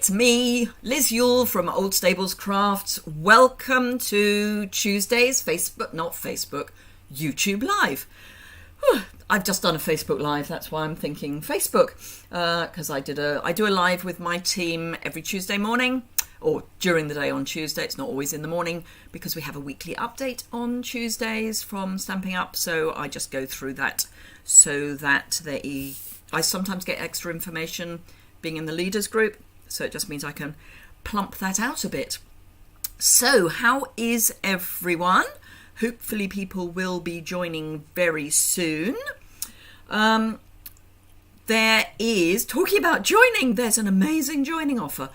It's me, Liz Yuille from Old Stables Crafts. Welcome to Tuesday's YouTube Live. I've just done a Facebook Live, that's why I'm thinking Facebook, because I do a live with my team every Tuesday morning, or during the day on Tuesday. It's not always in the morning because we have a weekly update on Tuesdays from Stamping Up, so I just go through that so that I sometimes get extra information being in the leaders group, so it just means I can plump that out a bit. So how is everyone? Hopefully people will be joining very soon. There is, talking about joining, there's an amazing joining offer.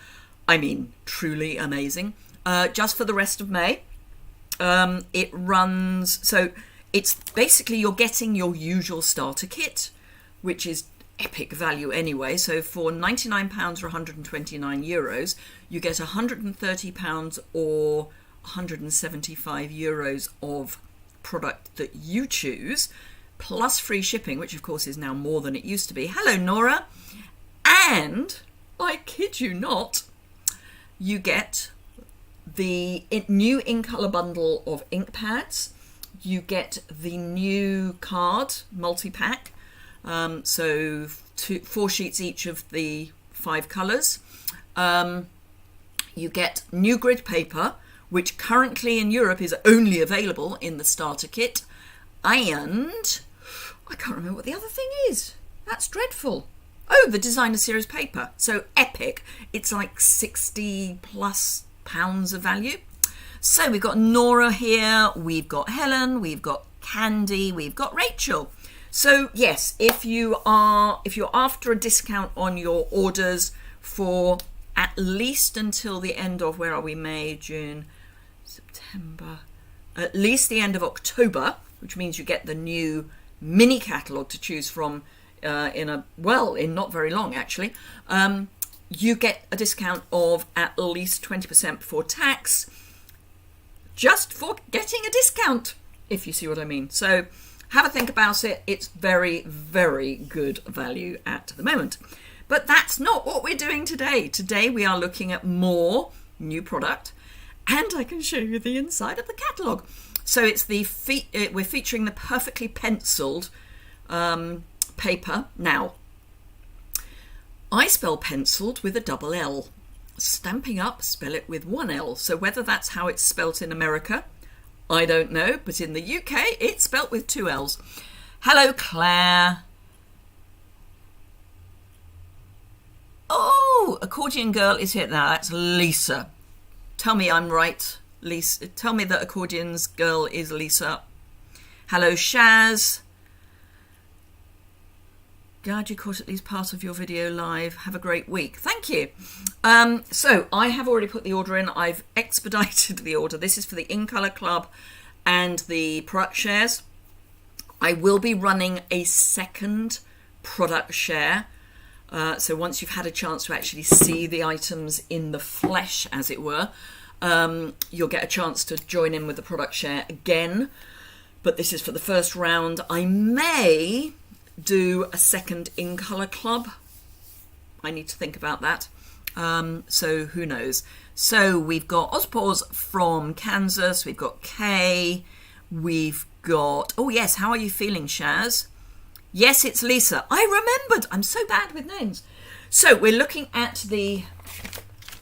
I mean, truly amazing. Just for the rest of May. It runs, so it's basically you're getting your usual starter kit, which is epic value anyway. So for £99 or €129, you get £130 or €175 of product that you choose, plus free shipping, which of course is now more than it used to be. Hello, Nora. And I kid you not, you get the new in-colour bundle of ink pads. You get the new card multi-pack. So 4 sheets each of the 5 colours. You get new grid paper, which currently in Europe is only available in the starter kit. And I can't remember what the other thing is. That's dreadful. Oh, the designer series paper. So epic. It's like £60+ of value. So we've got Nora here, we've got Helen, we've got Candy, we've got Rachel. So yes, if you're after a discount on your orders for at least until the end of, where are we, May, June, September, at least the end of October, which means you get the new mini catalogue to choose from in not very long actually, you get a discount of at least 20% before tax, just for getting a discount, if you see what I mean. So have a think about it. It's very, very good value at the moment. But that's not what we're doing today. Today we are looking at more new product, and I can show you the inside of the catalogue. So it's we're featuring the perfectly penciled paper. Now, I spell penciled with a double L. Stamping Up, spell it with one L. So whether that's how it's spelt in America, I don't know, but in the UK, it's spelt with 2 L's. Hello, Claire. Oh, Accordion Girl is here now. That's Lisa. Tell me I'm right, Lisa. Tell me that Accordion's Girl is Lisa. Hello, Shaz. Glad you caught at least part of your video live. Have a great week. Thank you. So I have already put the order in. I've expedited the order. This is for the In Colour Club and the product shares. I will be running a second product share. So once you've had a chance to actually see the items in the flesh, as it were, you'll get a chance to join in with the product share again. But this is for the first round. I may do a second In Colour Club. I need to think about that. So who knows? So we've got Ozpause from Kansas. We've got Kay. We've got... Oh yes, how are you feeling, Shaz? Yes, it's Lisa. I remembered. I'm so bad with names. So we're looking at the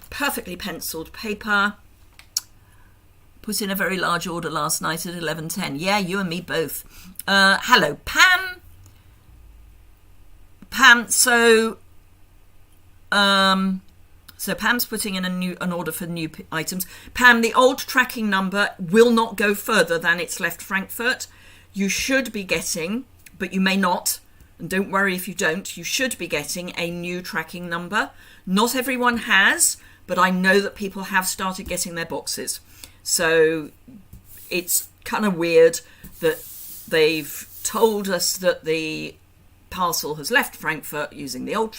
perfectly penciled paper. Put in a very large order last night at 11:10. Yeah, you and me both. Hello, Pam. So Pam's putting in an order for new items. Pam, the old tracking number will not go further than it's left Frankfurt. You should be getting, but you may not, and don't worry if you don't, you should be getting a new tracking number. Not everyone has, but I know that people have started getting their boxes. So it's kind of weird that they've told us that the parcel has left Frankfurt using the old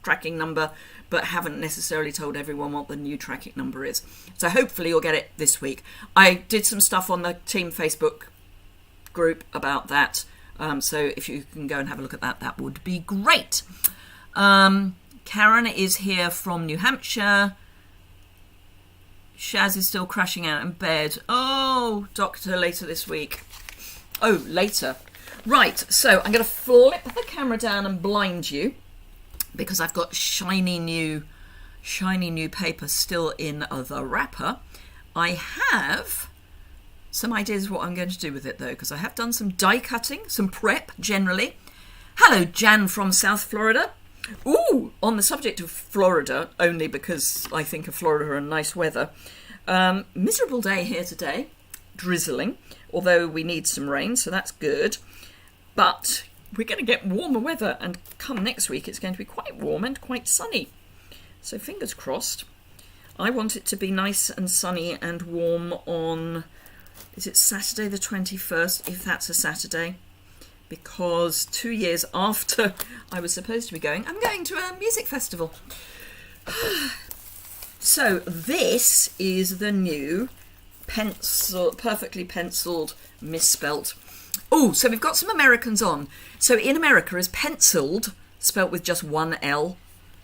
tracking number, but haven't necessarily told everyone what the new tracking number is. So hopefully you'll get it this week. I did some stuff on the team Facebook group about that. So if you can go and have a look at that, that would be great. Karen is here from New Hampshire. Shaz is still crashing out in bed. Oh, doctor, later this week. Oh, later. Right, so I'm going to flip the camera down and blind you because I've got shiny new paper still in the wrapper. I have some ideas of what I'm going to do with it, though, because I have done some die cutting, some prep generally. Hello, Jan from South Florida. Ooh, on the subject of Florida, only because I think of Florida and nice weather. Miserable day here today, drizzling, although we need some rain, so that's good. But we're going to get warmer weather, and come next week it's going to be quite warm and quite sunny. So fingers crossed. I want it to be nice and sunny and warm on, is it Saturday the 21st, if that's a Saturday? Because 2 years after I was supposed to be going, I'm going to a music festival. So this is the new perfectly penciled, misspelt. Oh, so we've got some Americans on. So in America, is penciled spelt with just one L?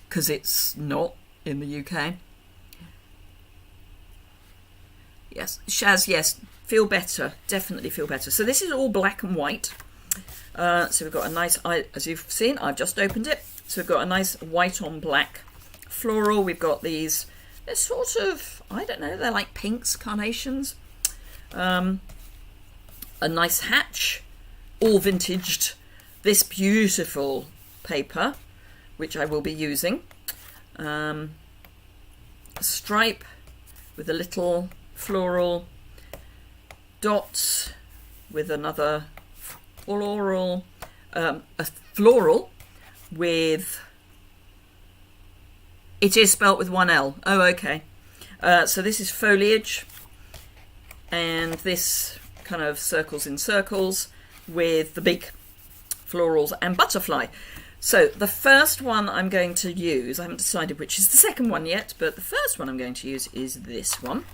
Because it's not in the UK. Yes, Shaz, yes, feel better. Definitely feel better. So this is all black and white. So we've got a nice, as you've seen, I've just opened it. So we've got a nice white on black floral. We've got these, they're sort of, I don't know, they're like pinks, carnations. A nice hatch, all vintaged. This beautiful paper, which I will be using. A stripe with a little floral, dots with another floral, a floral with, it is spelt with one L. Oh, okay. So this is foliage, and this kind of circles in circles with the big florals and butterfly. So the first one I'm going to use, I haven't decided which is the second one yet, but the first one I'm going to use is this one.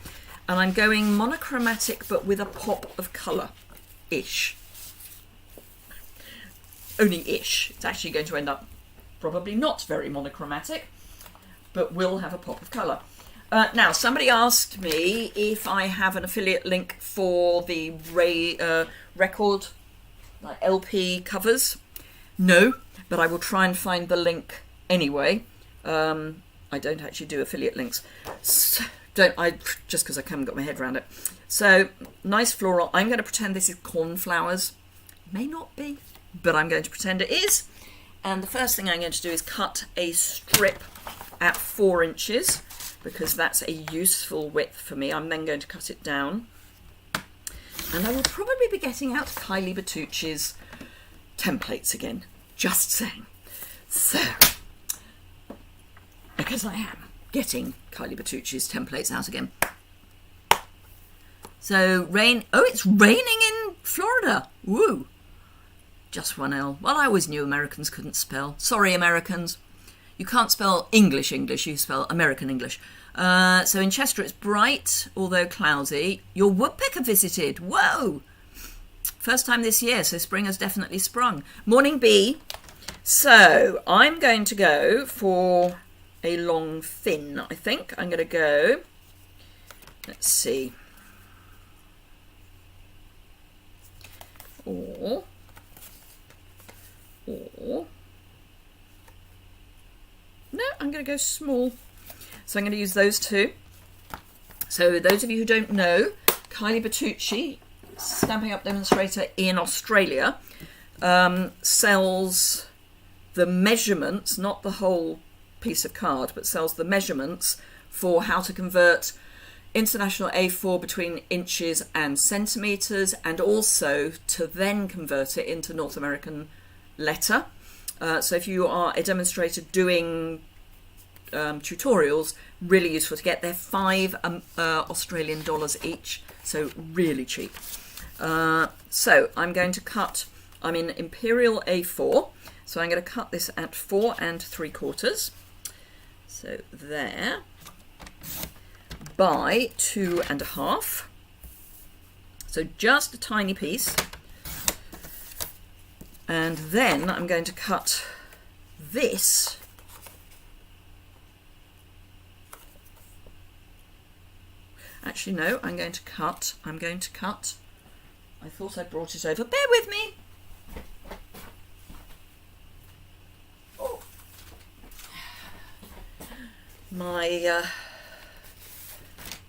And I'm going monochromatic, but with a pop of colour-ish. Only ish. It's actually going to end up probably not very monochromatic, but will have a pop of colour. Now, somebody asked me if I have an affiliate link for the record, like LP covers. No, but I will try and find the link anyway. I don't actually do affiliate links. So, just because I haven't got my head around it. So, nice floral. I'm going to pretend this is cornflowers. May not be, but I'm going to pretend it is. And the first thing I'm going to do is cut a strip at 4 inches, because that's a useful width for me. I'm then going to cut it down. And I will probably be getting out Kylie Bertucci's templates again. Just saying. So, because I am getting Kylie Bertucci's templates out again. So, rain. Oh, it's raining in Florida. Woo. Just one L. Well, I always knew Americans couldn't spell. Sorry, Americans. You can't spell English, you spell American English. So in Chester it's bright, although cloudy. Your woodpecker visited. Whoa! First time this year, so spring has definitely sprung. Morning bee. So I'm going to go for a long thin, I think. I'm going to go, let's see. Or no, I'm going to go small. So I'm going to use those two. So those of you who don't know, Kylie Bertucci, Stampin' Up demonstrator in Australia, sells the measurements, not the whole piece of card, but sells the measurements for how to convert international A4 between inches and centimetres, and also to then convert it into North American letter. So if you are a demonstrator doing tutorials, really useful to get. They're $5 Australian dollars each, so really cheap. So I'm going to cut, I'm in Imperial A4, so I'm going to cut this at 4 3/4. So there, by 2 1/2. So just a tiny piece. And then I'm going to cut this Actually, no, I'm going to cut. I thought I brought it over. Bear with me. Oh. My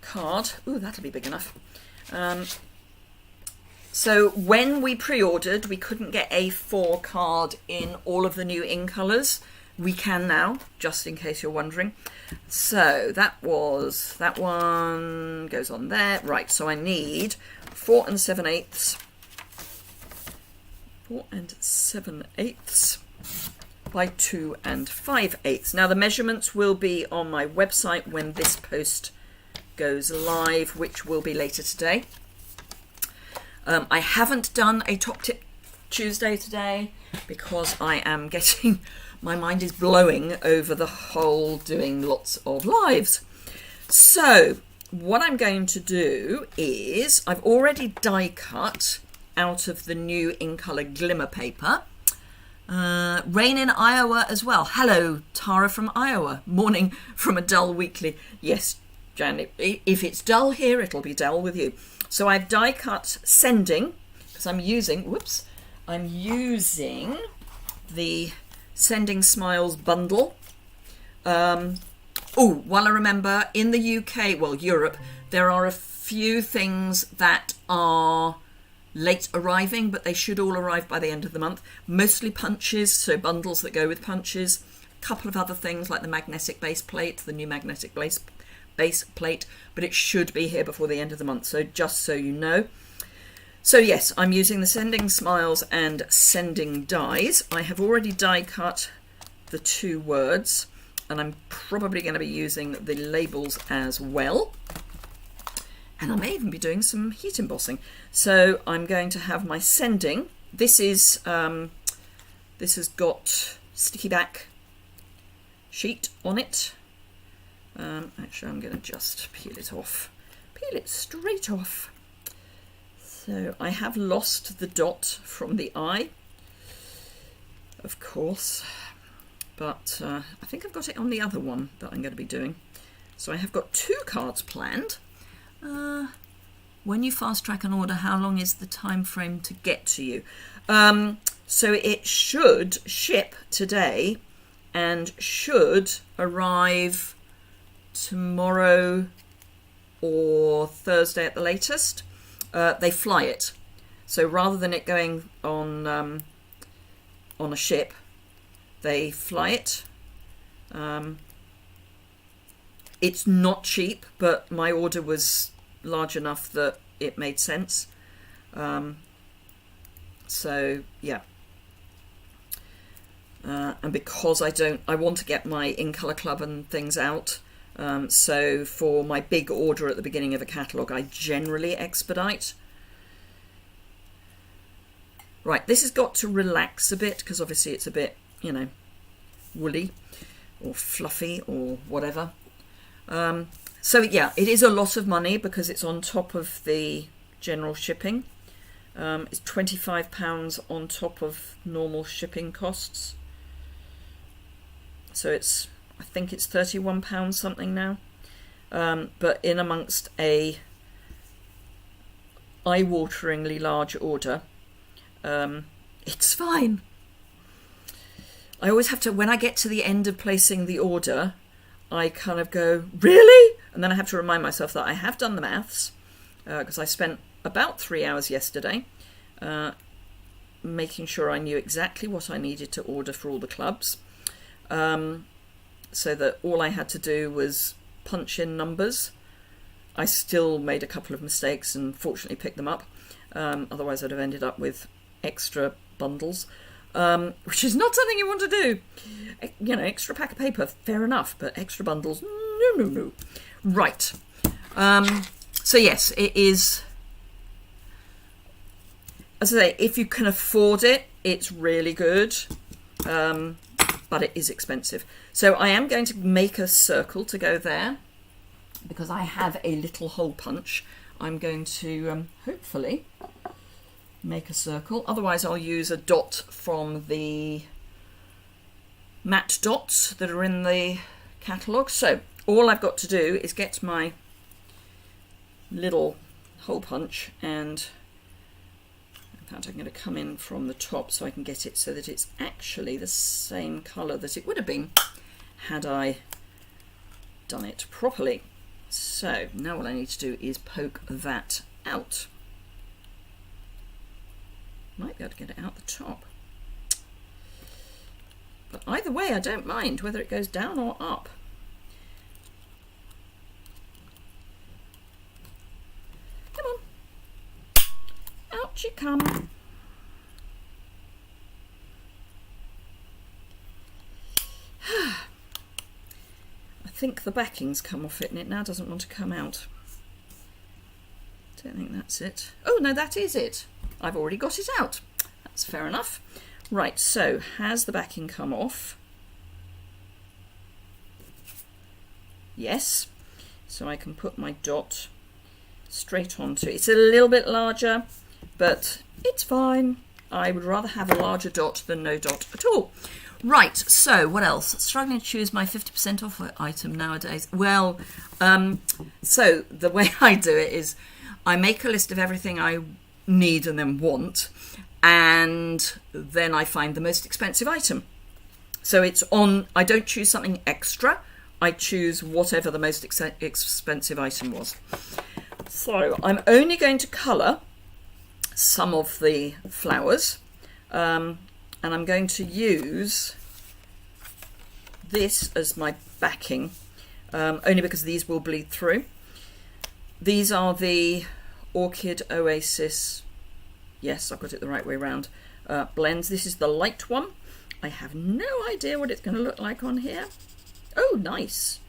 card. Ooh, that'll be big enough. So when we pre-ordered, we couldn't get A4 card in all of the new in colours. We can now, just in case you're wondering. So that one goes on there. Right, so I need 4 7/8 by 2 5/8. Now the measurements will be on my website when this post goes live, which will be later today. I haven't done a Top Tip Tuesday today because I am getting... my mind is blowing over the whole doing lots of lives. So what I'm going to do is I've already die cut out of the new in colour glimmer paper. Rain in Iowa as well. Hello, Tara from Iowa. Morning from a dull weekly. Yes, Jan, if it's dull here, it'll be dull with you. So I've die cut Sending because I'm using the Sending Smiles bundle. While I remember, in the UK, well, Europe, there are a few things that are late arriving, but they should all arrive by the end of the month. Mostly punches, so bundles that go with punches. A couple of other things like the magnetic base plate, the new magnetic base plate, but it should be here before the end of the month, so just so you know. So yes, I'm using the Sending Smiles and Sending dies. I have already die cut the 2 words, and I'm probably going to be using the labels as well. And I may even be doing some heat embossing. So I'm going to have my Sending. This has got sticky back sheet on it. Actually, I'm going to just peel it off. Peel it straight off. So I have lost the dot from the eye, of course, but I think I've got it on the other one that I'm going to be doing. So I have got 2 cards planned. When you fast track an order, how long is the time frame to get to you? So it should ship today and should arrive tomorrow or Thursday at the latest. They fly it, so rather than it going on a ship, they fly it. It's not cheap, but my order was large enough that it made sense. So yeah, and because I want to get my in colour club and things out. So for my big order at the beginning of a catalogue, I generally expedite. Right, this has got to relax a bit because obviously it's a bit, woolly or fluffy or whatever. So yeah, it is a lot of money because it's on top of the general shipping. It's £25 on top of normal shipping costs. So I think it's £31 something now, but in amongst a eye-wateringly large order, it's fine. I always have to, when I get to the end of placing the order, I kind of go, really? And then I have to remind myself that I have done the maths, because I spent about 3 hours yesterday making sure I knew exactly what I needed to order for all the clubs. So that all I had to do was punch in numbers. I still made a couple of mistakes and fortunately picked them up. Otherwise I'd have ended up with extra bundles, which is not something you want to do. Extra pack of paper, fair enough, but extra bundles, no. Right. So yes, it is, as I say, if you can afford it, it's really good. But it is expensive. So I am going to make a circle to go there because I have a little hole punch. I'm going to hopefully make a circle. Otherwise I'll use a dot from the matte dots that are in the catalogue. So all I've got to do is get my little hole punch, and in fact I'm going to come in from the top so I can get it so that it's actually the same colour that it would have been had I done it properly. So now what I need to do is poke that out. Might be able to get it out the top. But either way, I don't mind whether it goes down or up. Come on. Out you come. I think the backing's come off it and it now doesn't want to come out. Don't think that's it. Oh no, that is it. I've already got it out. That's fair enough. Right, so has the backing come off? Yes. So I can put my dot straight onto it. It's a little bit larger, but it's fine. I would rather have a larger dot than no dot at all. Right, so what else? Struggling to choose my 50% off item nowadays. Well, so the way I do it is I make a list of everything I need and then want, and then I find the most expensive item. So it's on, I don't choose something extra, I choose whatever the most expensive item was. So I'm only going to colour some of the flowers, and I'm going to use this as my backing, only because these will bleed through. These are the Orchid Oasis, yes, I've got it the right way around, blends. This is the light one. I have no idea what it's going to look like on here. Oh, nice.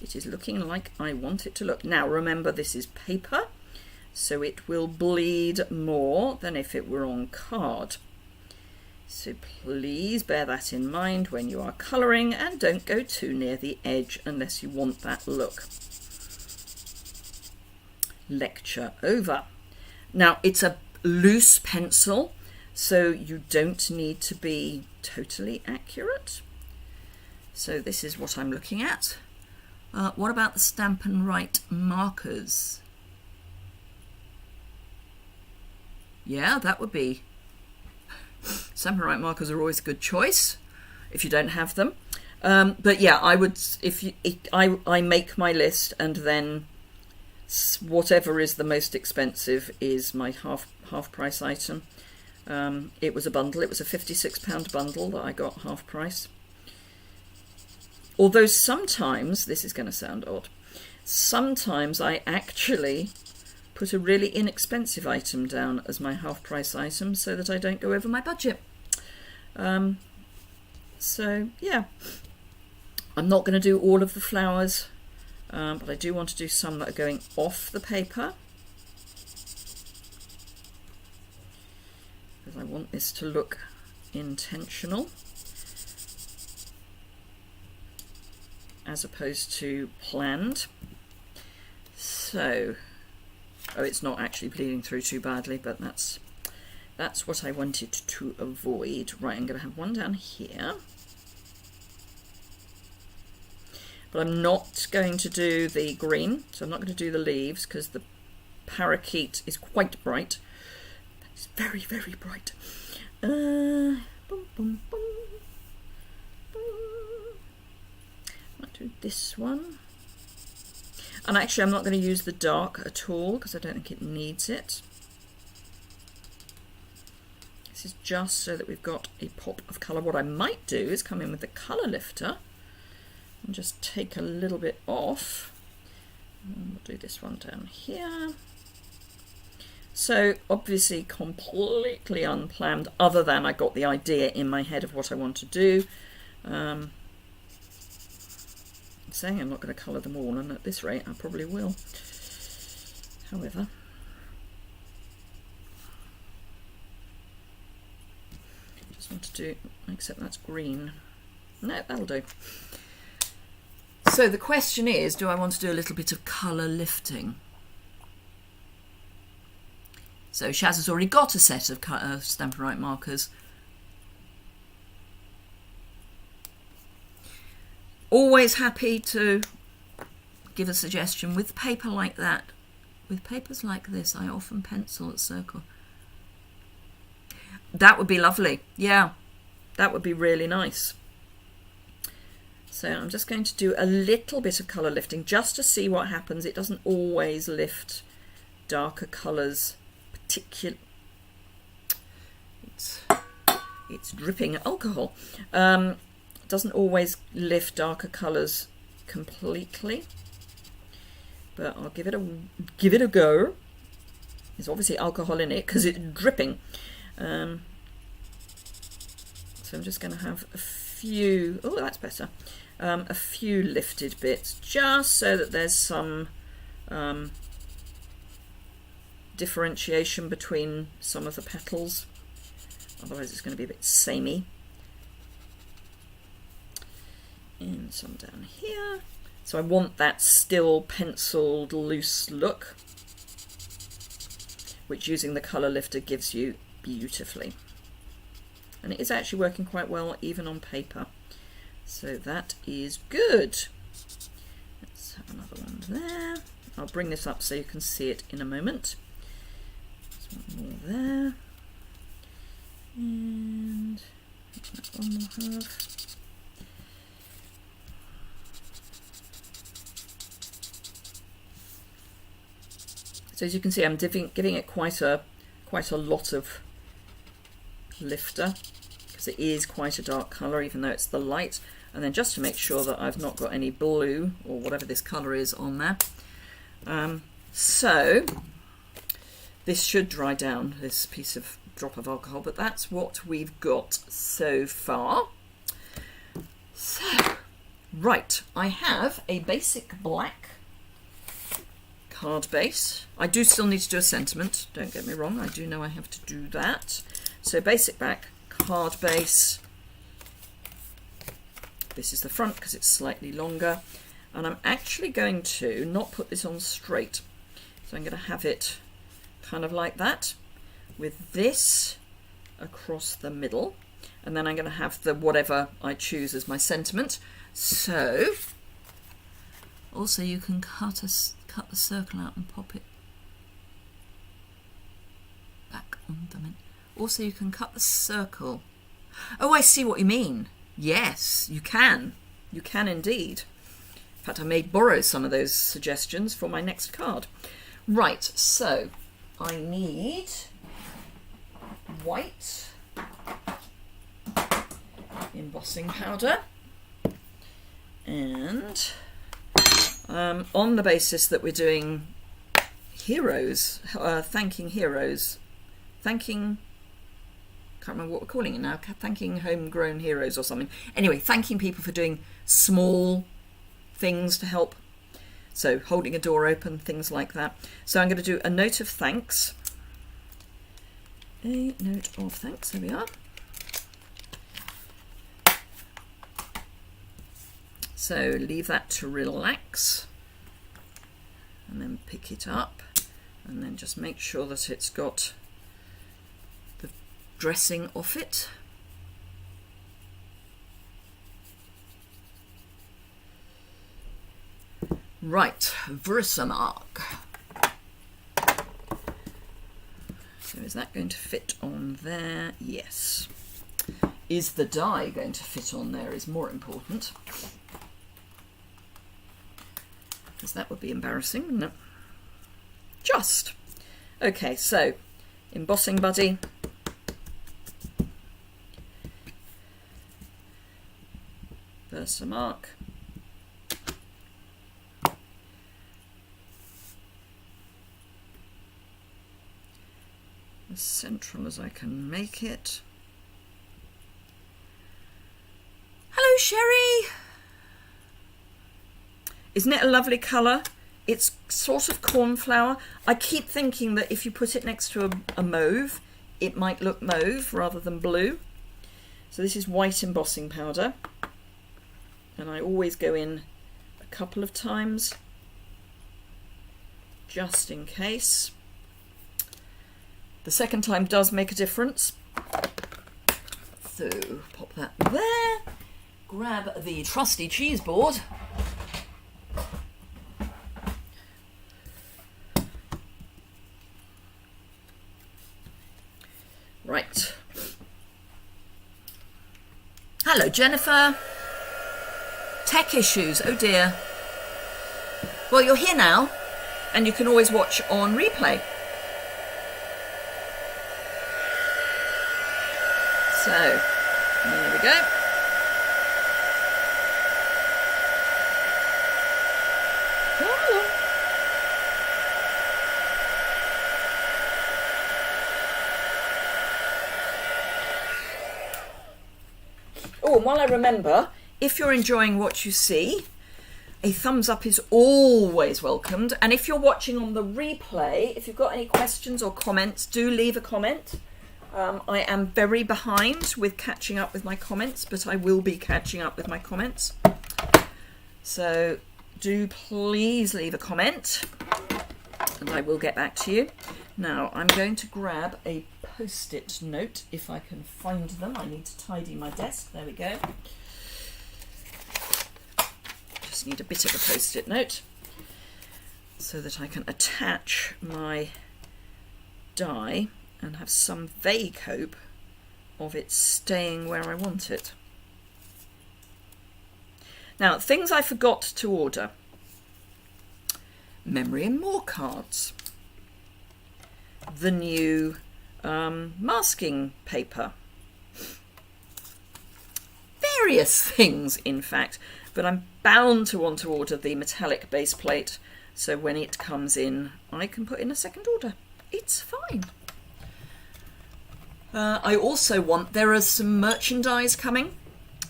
It is looking like I want it to look. Now, remember, this is paper, so it will bleed more than if it were on card. So please bear that in mind when you are colouring, and don't go too near the edge unless you want that look. Lecture over. Now, it's a loose pencil, so you don't need to be totally accurate. So this is what I'm looking at. What about the Stampin' Write markers? Yeah, that would be. Stampin' Write markers are always a good choice if you don't have them. But yeah, I would. I make my list, and then whatever is the most expensive is my half price item. It was a bundle. It was a £56 bundle that I got half price. Although sometimes, this is going to sound odd, sometimes I actually put a really inexpensive item down as my half price item so that I don't go over my budget. So yeah, I'm not going to do all of the flowers, but I do want to do some that are going off the paper, because I want this to look intentional as opposed to planned. So, oh, it's not actually bleeding through too badly, but that's what I wanted to avoid. Right, I'm going to have one down here. But I'm not going to do the green, so I'm not going to do the leaves, because the parakeet is quite bright. It's very, very bright. Boom, boom, boom, boom. I'll do this one. And actually I'm not going to use the dark at all, because I don't think it needs it. This is just so that we've got a pop of colour. What I might do is come in with the colour lifter and just take a little bit off. And we'll do this one down here. So obviously completely unplanned, other than I got the idea in my head of what I want to do. I'm saying I'm not going to colour them all, and at this rate I probably will. However, just want to do, except that's green. No, that'll do. So the question is, do I want to do a little bit of colour lifting? So Shaz has already got a set of Stampin' Write markers. Always happy to give a suggestion. With paper like that, with papers like this, I often pencil at circle. That would be lovely. Yeah, that would be really nice. So I'm just going to do a little bit of colour lifting just to see what happens. It doesn't always lift darker colours particularly. It's dripping alcohol. Doesn't always lift darker colours completely, but I'll give it a go. There's obviously alcohol in it because it's dripping. So I'm just going to have a few. Oh, that's better. A few lifted bits, just so that there's some differentiation between some of the petals. Otherwise it's going to be a bit samey. And some down here. So I want that still penciled loose look, which using the colour lifter gives you beautifully. And it is actually working quite well even on paper. So that is good. Let's have another one there. I'll bring this up so you can see it in a moment. There's one more there. And one more half. So as you can see, I'm giving it quite a lot of lifter, because it is quite a dark colour, even though it's the light. And then just to make sure that I've not got any blue or whatever this colour is on there. So this should dry down, this piece of drop of alcohol, but that's what we've got so far. So, right, I have a basic black card base. I do still need to do a sentiment, don't get me wrong, I do know I have to do that. So basic black card base. This is the front because it's slightly longer, and I'm actually going to not put this on straight, so I'm going to have it kind of like that with this across the middle, and then I'm going to have the whatever I choose as my sentiment. So also you can cut the circle out and pop it back on the middle. Also you can cut the circle. Oh, I see what you mean. Yes, you can. You can indeed. In fact, I may borrow some of those suggestions for my next card. Right, so I need white embossing powder, and on the basis that we're doing heroes, thanking heroes, can't remember what we're calling it now, thanking homegrown heroes or something. Anyway, thanking people for doing small things to help. So holding a door open, things like that. So I'm going to do a note of thanks. A note of thanks, there we are. So leave that to relax and then pick it up, and then just make sure that it's got the dressing off it. Right, Versamark. So is that going to fit on there? Yes. Is the die going to fit on there is more important, because that would be embarrassing, wouldn't it? Just. Okay, so embossing buddy. Versamark. As central as I can make it. Hello, Sherry! Isn't it a lovely colour? It's sort of cornflower. I keep thinking that if you put it next to a mauve, it might look mauve rather than blue. So this is white embossing powder. And I always go in a couple of times, just in case. The second time does make a difference. So pop that there. Grab the trusty cheese board. Right. Hello, Jennifer. Tech issues, oh dear. Well, you're here now, and you can always watch on replay. So, there we go. Oh, and while I remember, if you're enjoying what you see, a thumbs up is always welcomed. And if you're watching on the replay, if you've got any questions or comments, do leave a comment. I am very behind with catching up with my comments, but I will be catching up with my comments. So do please leave a comment and I will get back to you. Now I'm going to grab a post-it note if I can find them. I need to tidy my desk. There we go. Just need a bit of a post-it note so that I can attach my die and have some vague hope of it staying where I want it. Now, things I forgot to order. Memory and More cards. The new masking paper. Various things, in fact, but I'm bound to want to order the metallic base plate, so when it comes in, I can put in a second order. It's fine. I also want, there is some merchandise coming.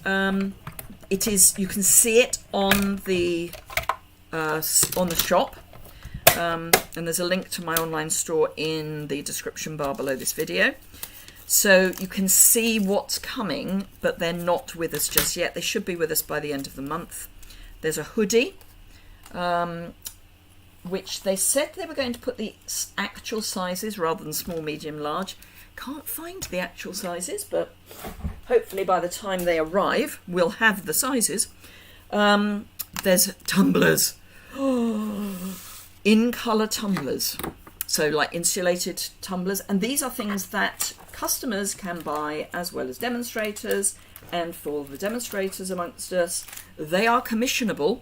It is, you can see it on the shop, and there's a link to my online store in the description bar below this video. So you can see what's coming, but they're not with us just yet. They should be with us by the end of the month. There's a hoodie, which they said they were going to put the actual sizes rather than small, medium, large. Can't find the actual sizes, but hopefully by the time they arrive, we'll have the sizes. There's tumblers. In colour tumblers. So like insulated tumblers. And these are things that customers can buy as well as demonstrators. And for the demonstrators amongst us, they are commissionable.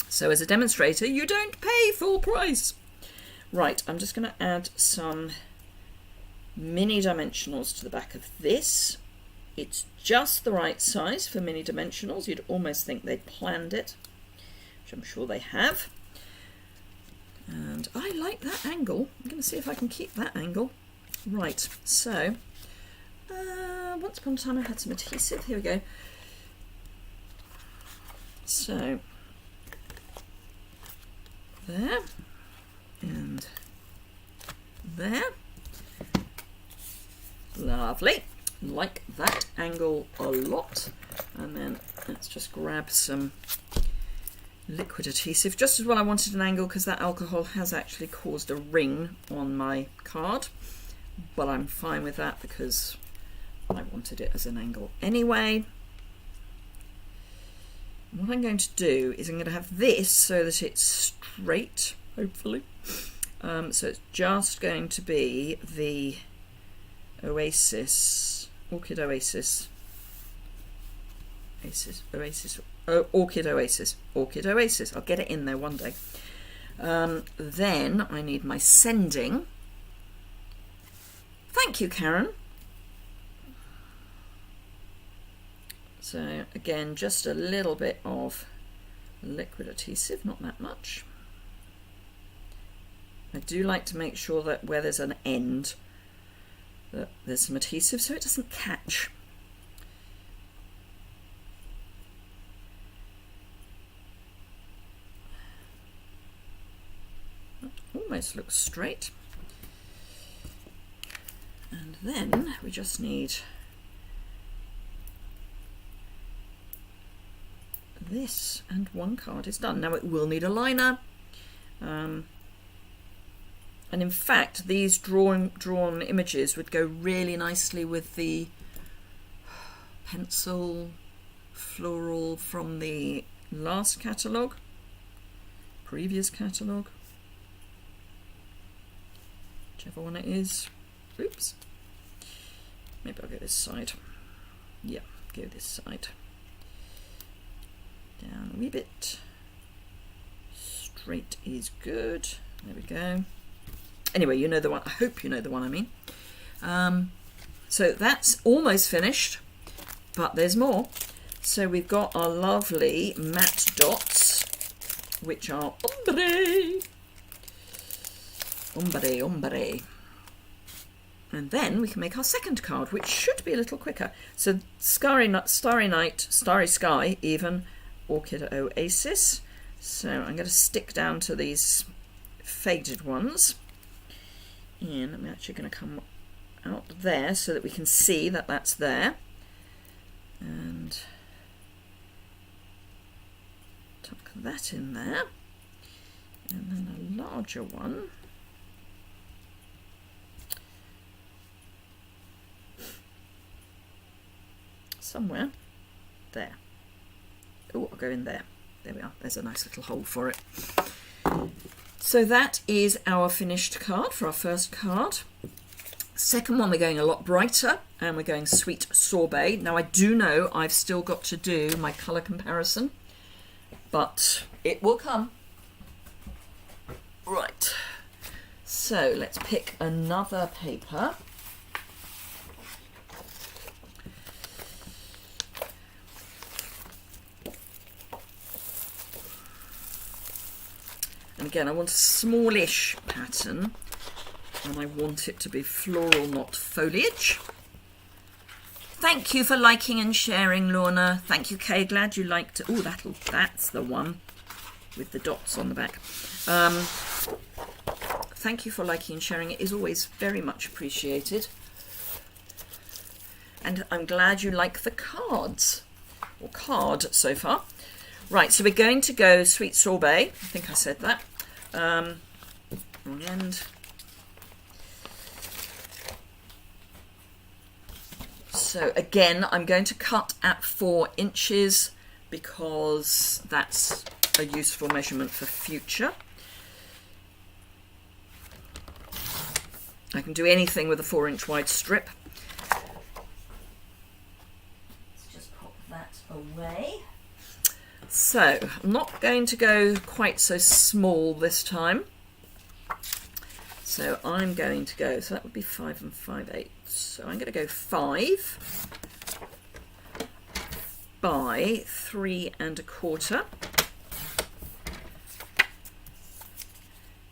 So as a demonstrator, you don't pay full price. Right, I'm just going to add some mini dimensionals to the back of this. It's just the right size for mini dimensionals. You'd almost think they'd planned it, which I'm sure they have. And I like that angle. I'm going to see if I can keep that angle. Right, so once upon a time I had some adhesive. Here we go. So there and there. Lovely. Like that angle a lot. And then let's just grab some liquid adhesive, just as well. I wanted an angle because that alcohol has actually caused a ring on my card, but I'm fine with that because I wanted it as an angle anyway. What I'm going to do is I'm going to have this so that it's straight, hopefully. So it's just going to be the Oasis, Orchid Oasis, Orchid Oasis. I'll get it in there one day. Then I need my sending. Thank you, Karen. So again, just a little bit of liquid adhesive, not that much. I do like to make sure that where there's an end, that there's some adhesive so it doesn't catch. That almost looks straight. And then we just need this, and one card is done. Now it will need a liner, and in fact these drawn images would go really nicely with the pencil floral from the last catalogue, previous catalogue, whichever one it is. Oops. maybe I'll go this side. Yeah, go this side. Down a wee bit. Straight is good. There we go. Anyway, you know the one. I hope you know the one I mean. So that's almost finished, but there's more. So we've got our lovely matte dots, which are ombre. Ombre, ombre. And then we can make our second card, which should be a little quicker. So Starry Night, Starry Sky, even, Orchid Oasis. So I'm going to stick down to these faded ones. And I'm actually going to come out there so that we can see that that's there. And tuck that in there. And then a larger one. Somewhere there. Oh, I'll go in there. There we are. There's a nice little hole for it. So that is our finished card for our first card. Second one, we're going a lot brighter, and we're going Sweet Sorbet. Now I do know I've still got to do my colour comparison, but it will come. Right. So let's pick another paper. And again, I want a smallish pattern, and I want it to be floral, not foliage. Thank you for liking and sharing, Lorna. Thank you, Kay. Glad you liked it. Oh, that's the one with the dots on the back. Thank you for liking and sharing. It is always very much appreciated. And I'm glad you like the cards, or card so far. Right, so we're going to go Sweet Sorbet. I think I said that. Wrong end. So again, I'm going to cut at 4 inches because that's a useful measurement for future. I can do anything with a 4-inch wide strip. Let's just pop that away. So I'm not going to go quite so small this time. So I'm going to go, so that would be 5 and 5/8. So I'm going to go 5 by 3 1/4.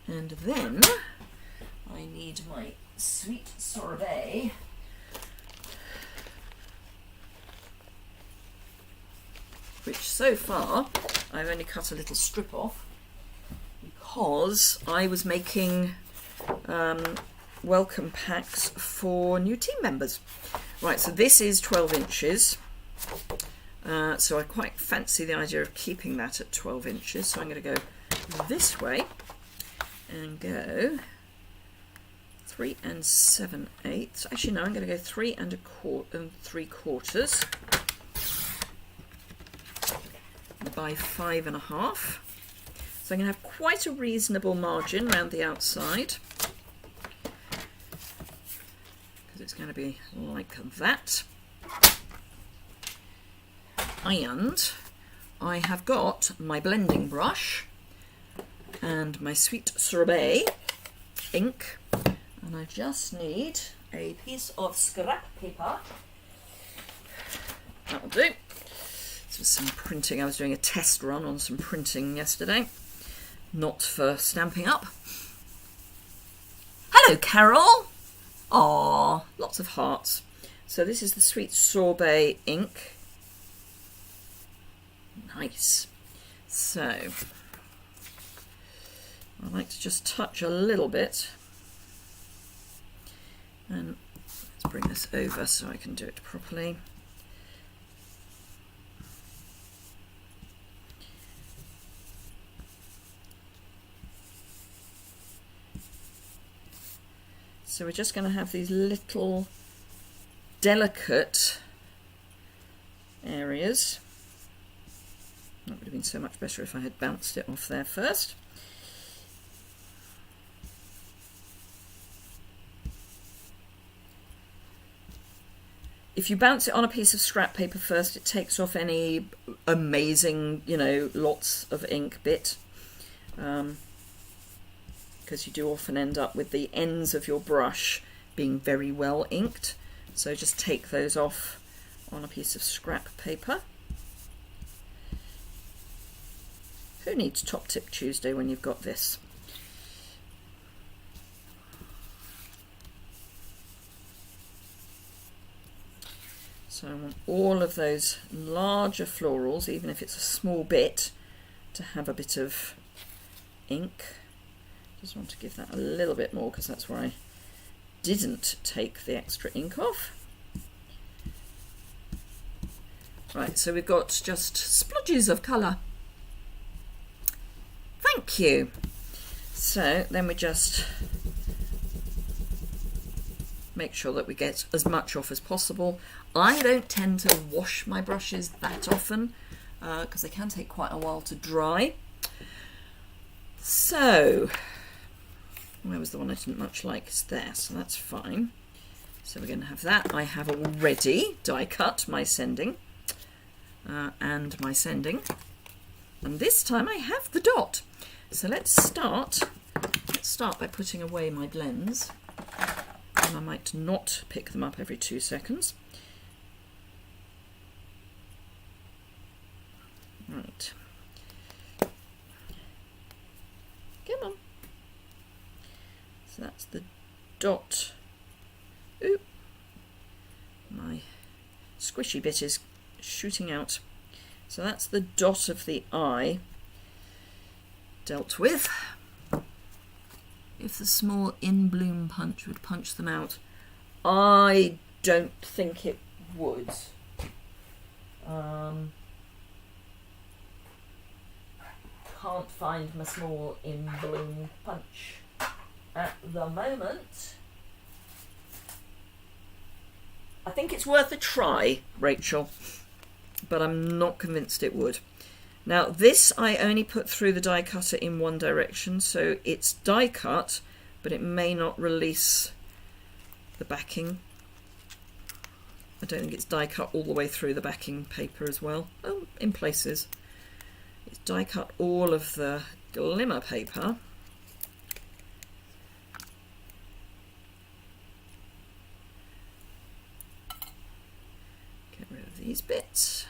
And then I need my Sweet Sorbet. Which so far I've only cut a little strip off because I was making welcome packs for new team members. Right, so this is 12 inches. So I quite fancy the idea of keeping that at 12 inches. So I'm going to go this way and go 3 7/8. Actually, no, I'm going to go 3 3/4. By 5 1/2. So I'm going to have quite a reasonable margin around the outside because it's going to be like that. And I have got my blending brush and my Sweet Sorbet ink, and I just need a piece of scrap paper. That'll do. Some printing. I was doing a test run on some printing yesterday, not for stamping up. Hello, Carol. Aww, lots of hearts. So this is the Sweet Sorbet ink. Nice. So I like to just touch a little bit, and let's bring this over so I can do it properly. So we're just going to have these little delicate areas. That would have been so much better if I had bounced it off there first. if you bounce it on a piece of scrap paper first, it takes off any amazing, you know, lots of ink bit. Because you do often end up with the ends of your brush being very well inked. So just take those off on a piece of scrap paper. Who needs Top Tip Tuesday when you've got this? So I want all of those larger florals, even if it's a small bit, to have a bit of ink. Just want to give that a little bit more because that's where I didn't take the extra ink off. Right, so we've got just splodges of colour. Thank you. So then we just make sure that we get as much off as possible. I don't tend to wash my brushes that often because they can take quite a while to dry. So, where was the one I didn't much like? It's there, so that's fine. So we're going to have that. I have already die cut my sending and my sending. And this time I have the dot. So let's start by putting away my blends. And I might not pick them up every 2 seconds. Right. Come on. So that's the dot. Oop. My squishy bit is shooting out. So that's the dot of the eye dealt with. If the small in-bloom punch would punch them out, I don't think it would. Can't find my small in-bloom punch at the moment. I think it's worth a try, Rachel, but I'm not convinced it would. Now this I only put through the die cutter in one direction, so it's die cut, but it may not release the backing. I don't think it's die cut all the way through the backing paper as well. Oh, in places. It's die cut all of the glimmer paper. Get rid of these bits.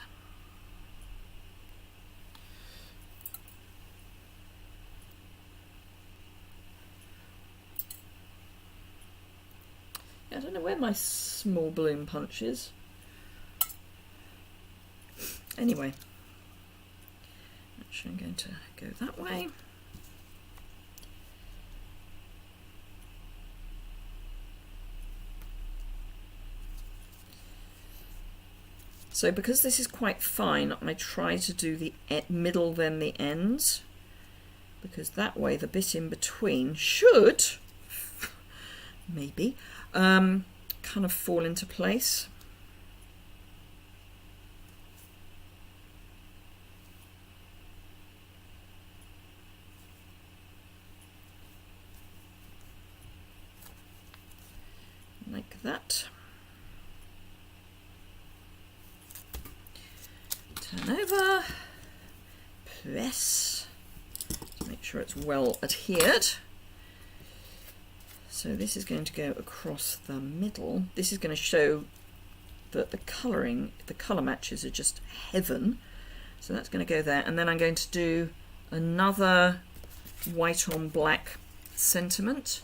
I don't know where my small bloom punch is. Anyway, actually I'm going to go that way. So because this is quite fine, I try to do the middle then the ends, because that way the bit in between should, maybe, kind of fall into place. Like that. Turn over, press, to make sure it's well adhered. So this is going to go across the middle. This is going to show that the colouring, the colour matches are just heaven. So that's going to go there. And then I'm going to do another white on black sentiment.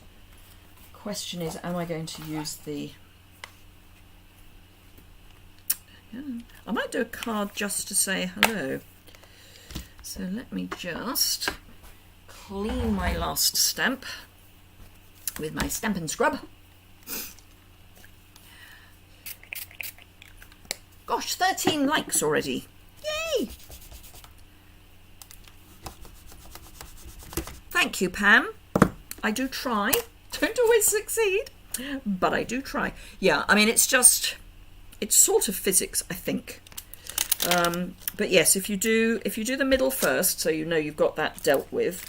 Question is, am I going to use the... I might do a card just to say hello. So let me just clean my last stamp with my Stampin' Scrub. Gosh, 13 likes already. Yay! Thank you, Pam. I do try. Don't always succeed, but I do try. Yeah, I mean, it's sort of physics, I think. But yes, if you do the middle first, so you know you've got that dealt with,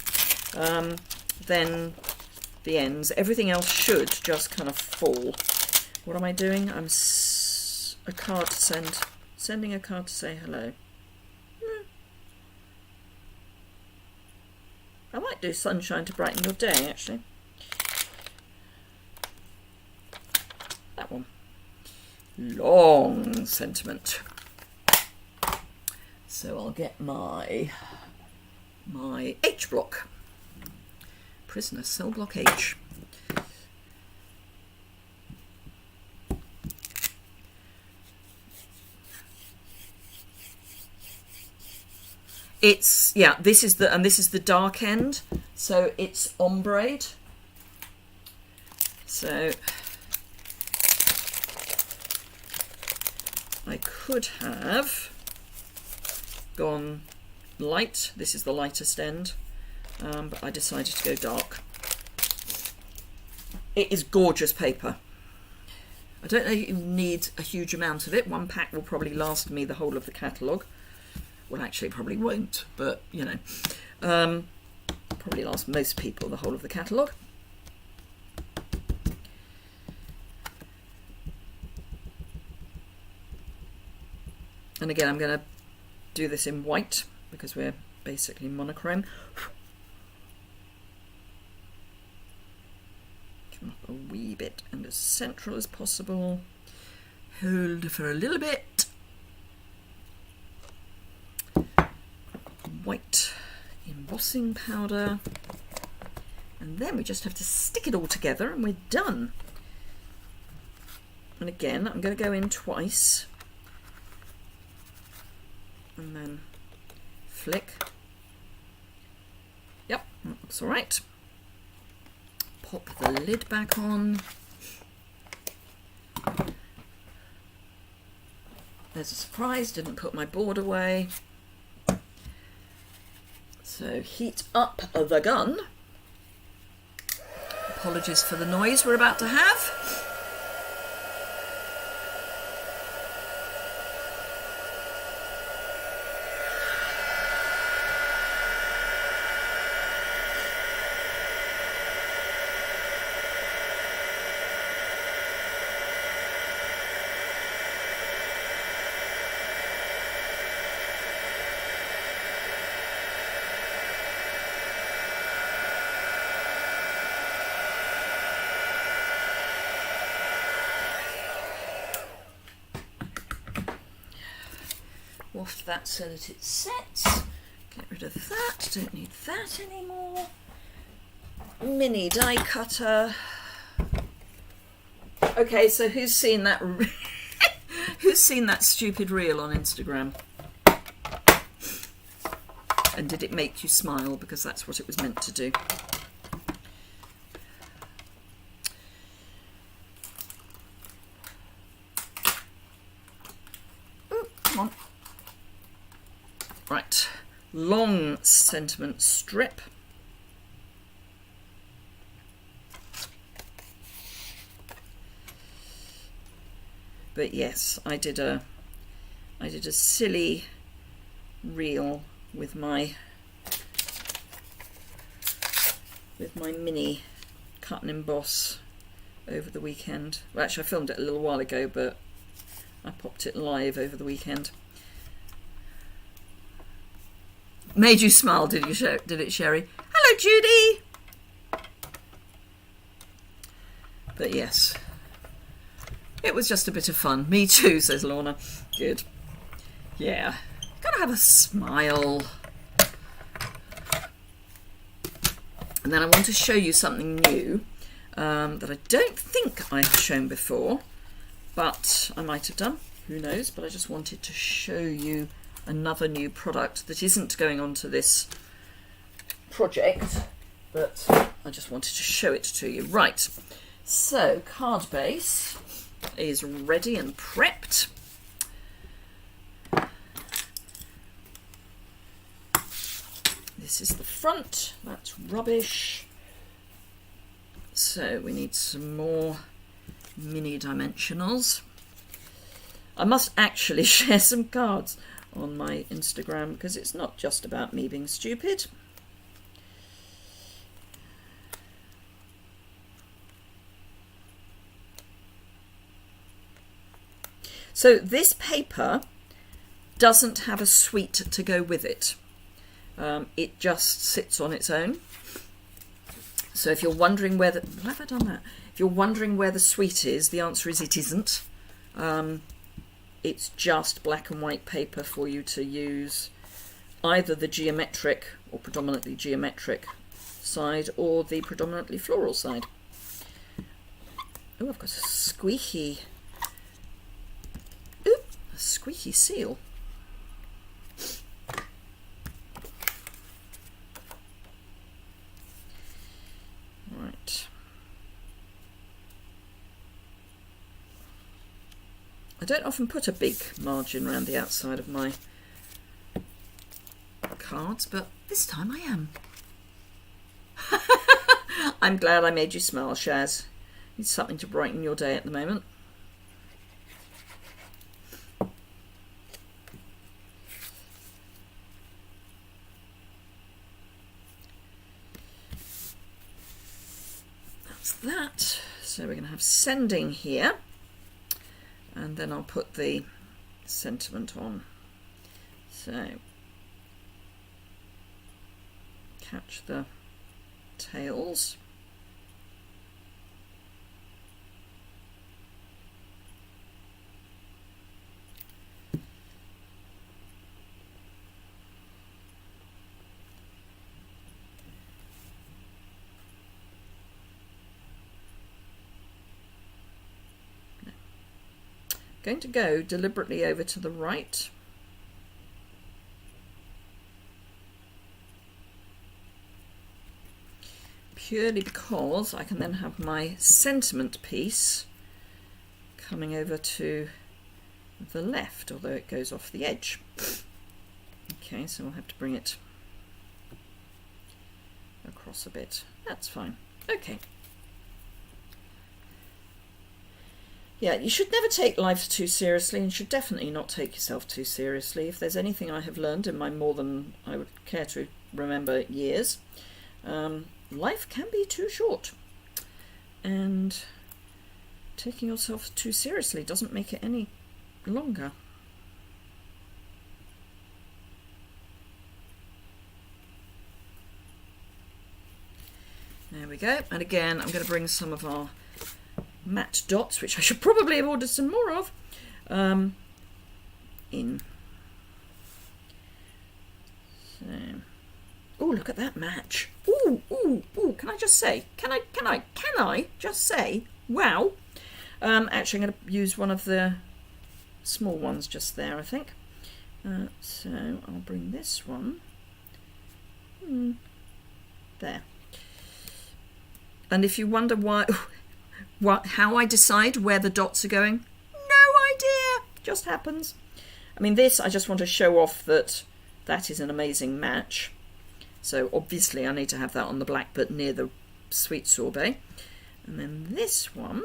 then the ends, everything else should just kind of fall. What am I doing? I'm a card to send. Sending a card to say hello. I might do sunshine to brighten your day, actually. That one. Long sentiment. So I'll get my H block. Prisoner cell block H. It's, yeah, this is the dark end, so it's ombre. So I could have gone light. This is the lightest end, but I decided to go dark. It is gorgeous paper. I don't know if you need a huge amount of it. One pack will probably last me the whole of the catalogue. Well, actually, it probably won't, but, you know, probably last most people the whole of the catalogue. And again, I'm going to do this in white because we're basically monochrome. Come up a wee bit and as central as possible. Hold for a little bit. White embossing powder, and then we just have to stick it all together and we're done. And again, I'm going to go in twice and then flick. Yep, that looks all right. Pop the lid back on. There's a surprise, didn't put my board away. So heat up the gun. Apologies for the noise we're about to have. Waft that so that it sets. Get rid of that, don't need that anymore. Mini die cutter. Okay, so who's seen that who's seen that stupid reel on Instagram? And did it make you smile? Because that's what it was meant to do. Ooh, come on. Right, long sentiment strip. But yes, I did a silly reel with my mini cut and emboss over the weekend. Well, actually I filmed it a little while ago, but I popped it live over the weekend. Made you smile, did it, Sherry? Hello, Judy! But yes, it was just a bit of fun. Me too, says Lorna. Good. Yeah, gotta have a smile. And then I want to show you something new that I don't think I've shown before, but I might have done. Who knows? But I just wanted to show you another new product that isn't going on to this project, but I just wanted to show it to you. Right, so card base is ready and prepped. This is the front, that's rubbish. So we need some more mini dimensionals. I must actually share some cards on my Instagram because it's not just about me being stupid. So this paper doesn't have a suite to go with it. It just sits on its own. So if you're wondering where why have I done that? If you're wondering where the suite is, the answer is it isn't. It's just black and white paper for you to use either the geometric or predominantly geometric side or the predominantly floral side. Oh, I've got a squeaky seal. Right. I don't often put a big margin around the outside of my cards, but this time I am. I'm glad I made you smile, Shaz. It's something to brighten your day at the moment. That's that. So we're going to have sending here, and then I'll put the sentiment on. So catch the tails. Going to go deliberately over to the right. Purely because I can then have my sentiment piece coming over to the left, although it goes off the edge. Okay, so we'll have to bring it across a bit. That's fine. Okay. Yeah, you should never take life too seriously, and should definitely not take yourself too seriously. If there's anything I have learned in my more than I would care to remember years, life can be too short, and taking yourself too seriously doesn't make it any longer. There we go. And again, I'm going to bring some of our matte dots, which I should probably have ordered some more of, in. So, oh, look at that match. Ooh, ooh, ooh, can I just say, can I just say, wow. Actually, I'm going to use one of the small ones just there, I think. So I'll bring this one there. And if you wonder why, how I decide where the dots are going, no idea, just happens. I mean, this, I just want to show off that that is an amazing match. So obviously I need to have that on the black, but near the sweet sorbet. And then this one,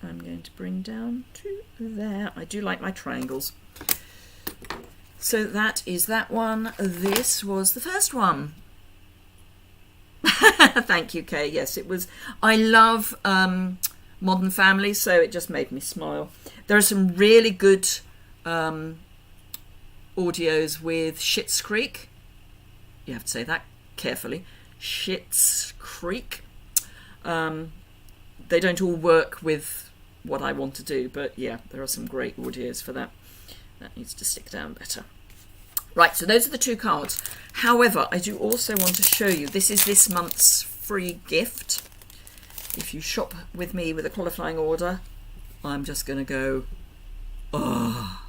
I'm going to bring down to there. I do like my triangles. So that is that one. This was the first one. Thank you, Kay. Yes, it was. I love Modern Family, so it just made me smile. There are some really good audios with Schitt's Creek. You have to say that carefully. Schitt's Creek. They don't all work with what I want to do, but yeah, there are some great audios for that. That needs to stick down better. Right, so those are the two cards. However, I do also want to show you, this is this month's free gift. If you shop with me with a qualifying order, I'm just going to go, oh.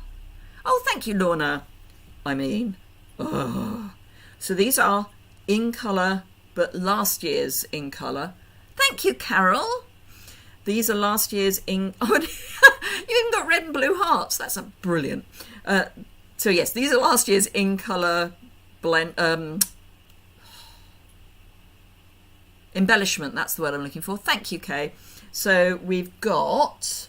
Oh, thank you, Lorna. I mean, oh. So these are in colour, but last year's in colour. Thank you, Carol. These are last year's in... Oh, you even got red and blue hearts. That's a brilliant. So yes, these are last year's in colour blend... embellishment, that's the word I'm looking for. Thank you, Kay. So we've got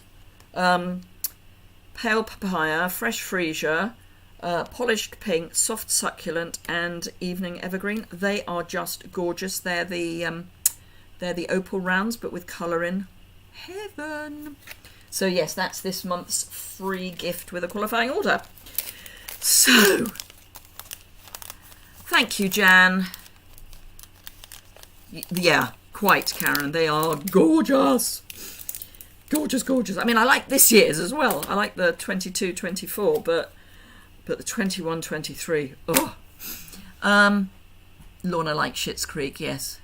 pale papaya, fresh freesia, polished pink, soft succulent, and evening evergreen. They are just gorgeous. They're the opal rounds, but with colour in. Heaven. So yes, that's this month's free gift with a qualifying order. So, thank you, Jan. Yeah, quite, Karen. They are gorgeous. Gorgeous, gorgeous. I mean, I like this year's as well. I like the 22-24, but the 21-23. Oh. Lorna likes Schitt's Creek, yes.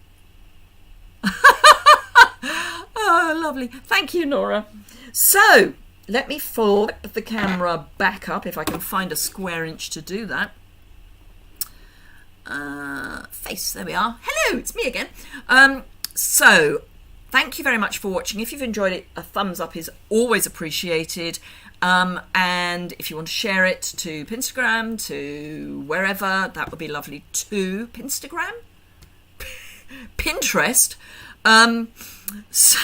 Oh, lovely. Thank you, Nora. So, let me flip the camera back up if I can find a square inch to do that. Face, there we are. Hello, it's me again. So, thank you very much for watching. If you've enjoyed it, a thumbs up is always appreciated. And if you want to share it to Pinstagram, to wherever, that would be lovely too. Pinstagram? Pinterest. So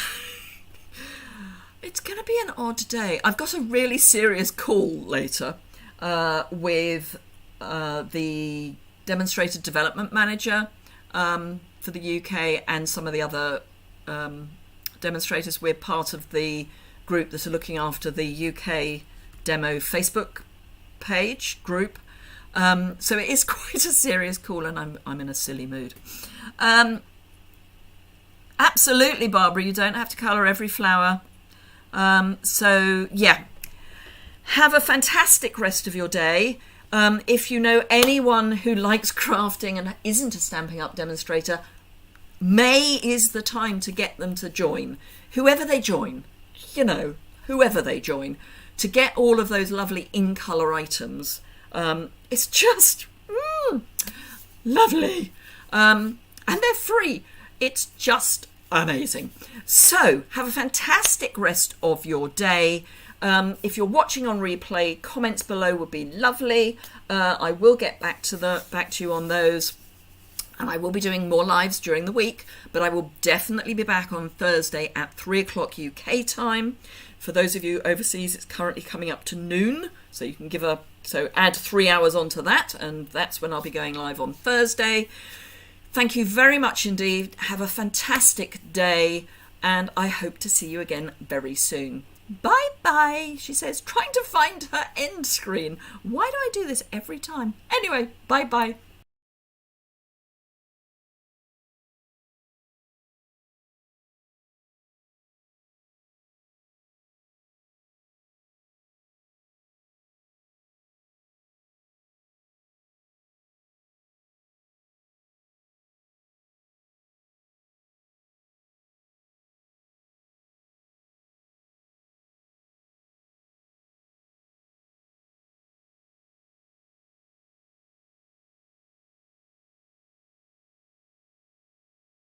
it's going to be an odd day. I've got a really serious call later with the Demonstrator Development Manager for the UK and some of the other demonstrators. We're part of the group that are looking after the UK demo Facebook page group. So it is quite a serious call, and I'm in a silly mood. Absolutely, Barbara, you don't have to colour every flower. So yeah, have a fantastic rest of your day. If you know anyone who likes crafting and isn't a Stampin' Up! Demonstrator, May is the time to get them to join. Whoever they join, you know, whoever they join, to get all of those lovely in-colour items. It's just lovely. And they're free. It's just amazing. So, have a fantastic rest of your day. If you're watching on replay, comments below would be lovely. I will get back to you on those, and I will be doing more lives during the week, but I will definitely be back on Thursday at 3 o'clock UK time. For those of you overseas, it's currently coming up to noon, so you can add 3 hours onto that, and that's when I'll be going live on Thursday. Thank you very much indeed. Have a fantastic day, and I hope to see you again very soon. Bye-bye, she says, trying to find her end screen. Why do I do this every time? Anyway, bye-bye.